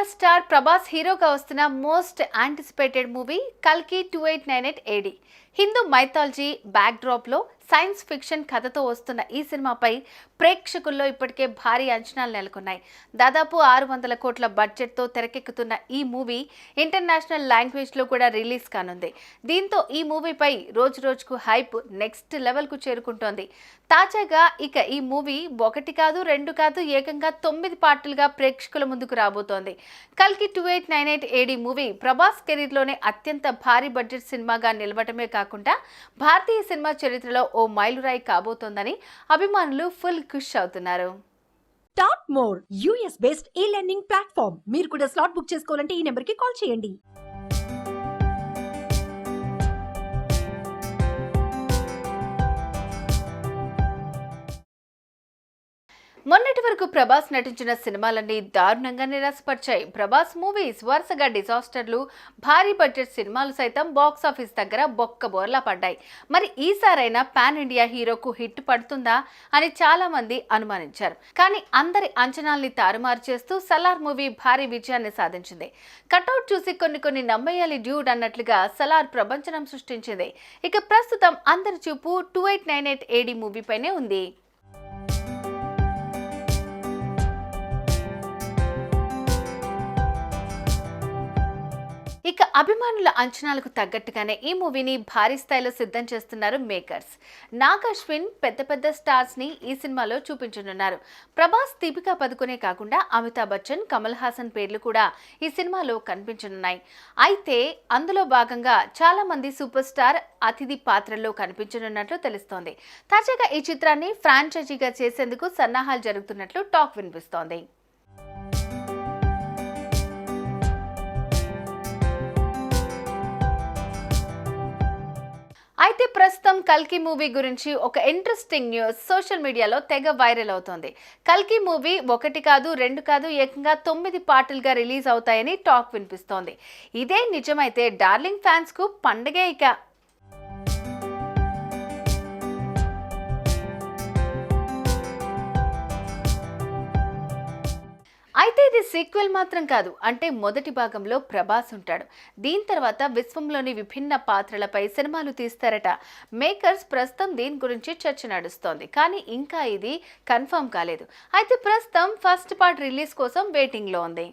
Megastar Prabhas హీరోగా వస్తున్న most anticipated movie కల్కి 2898 AD. Hindu mythology back drop లో సైన్స్ ఫిక్షన్ కథతో వస్తున్న ఈ సినిమాపై ప్రేక్షకుల్లో ఇప్పటికే భారీ అంచనాలు నెలకొన్నాయి. దాదాపు 600 కోట్ల బడ్జెట్ తో తెరకెక్కుతున్న ఈ మూవీ ఇంటర్నేషనల్ లాంగ్వేజ్ లో కూడా రిలీజ్ కానుంది. దీంతో ఈ మూవీపై రోజు రోజుకు హైప్ నెక్స్ట్ లెవెల్ కు చేరుకుంటోంది. తాజాగా ఈ మూవీ 1 కాదు 2 కాదు ఏకంగా 9 పార్టులుగా ప్రేక్షకుల ముందుకు రాబోతోంది. కల్కి 2898 ఏడి మూవీ ప్రభాస్ కెరీర్ లోనే అత్యంత భారీ బడ్జెట్ సినిమాగా నిలవటమే కాకుండా భారతీయ సినిమా చరిత్రలో ఓ మైలురాయి కాబోతోందని అభిమానులు ఫుల్ ఖుష్ అవుతున్నారు. Top more US based e-learning platform. మీరు కూడా స్లాట్ బుక్ చేసుకోవాలంటే ఈ నెంబర్కి కాల్ చేయండి. మొన్నటి వరకు ప్రభాస్ నటించిన సినిమాలన్నీ దారుణంగా నిరాశపరిచాయి. ప్రభాస్ మూవీస్ వరుసగా డిజాస్టర్లు, భారీ బడ్జెట్ సినిమాలు సైతం బాక్స్ ఆఫీస్ దగ్గర బొక్కబోర్లా పడ్డాయి. మరి ఈసారైనా పాన్ ఇండియా హీరోకు హిట్ పడుతుందా అని చాలా మంది అనుమానించారు. కానీ అందరి అంచనాల్ని తారుమారు చేస్తూ సలార్ మూవీ భారీ విజయాన్ని సాధించింది. కటౌట్ చూసి కొన్ని నమ్మేయాలి డ్యూడ్ అన్నట్లుగా సలార్ ప్రపంచనం సృష్టించింది. ఇక ప్రస్తుతం అందరి చూపు 2898 ఏడి మూవీపైనే ఉంది. ఇక అభిమానుల అంచనాలకు తగ్గట్టుగానే ఈ మూవీని భారీ స్థాయిలో సిద్ధం చేస్తున్నారు మేకర్స్. నాగ్ అశ్విన్ పెద్ద స్టార్స్ ని ఈ సినిమాలో చూపించనున్నారు. ప్రభాస్, దీపికా పదుకొనే కాకుండా అమితాబ్ బచ్చన్, కమల్ హాసన్ పేర్లు కూడా ఈ సినిమాలో కనిపించనున్నాయి. అయితే అందులో భాగంగా చాలా మంది సూపర్ స్టార్ అతిథి పాత్రల్లో కనిపించనున్నట్లు తెలుస్తోంది. తాజాగా ఈ చిత్రాన్ని ఫ్రాంచైజీగా చేసేందుకు సన్నాహాలు జరుగుతున్నట్లు టాక్ వినిపిస్తోంది. అయితే ప్రస్తుతం కల్కి మూవీ గురించి ఒక ఇంట్రెస్టింగ్ న్యూస్ సోషల్ మీడియాలో తెగ వైరల్ అవుతోంది. కల్కి మూవీ 1 కాదు 2 కాదు ఏకంగా 9 పార్టులుగా రిలీజ్ అవుతాయని టాక్ వినిపిస్తోంది. ఇదే నిజమైతే డార్లింగ్ ఫ్యాన్స్ కు పండగే ఇక. అయితే ఇది సీక్వెల్ మాత్రం కాదు. అంటే మొదటి భాగంలో ప్రభాస్ ఉంటాడు. దీని తర్వాత విశ్వంలోని విభిన్న పాత్రలపై సినిమాలు తీస్తారట. మేకర్స్ ప్రస్తుతం దీని గురించి చర్చ నడుస్తోంది. కానీ ఇంకా ఇది కన్ఫర్మ్ కాలేదు. అయితే ప్రస్తుతం ఫస్ట్ పార్ట్ రిలీజ్ కోసం వెయిటింగ్ లో ఉంది.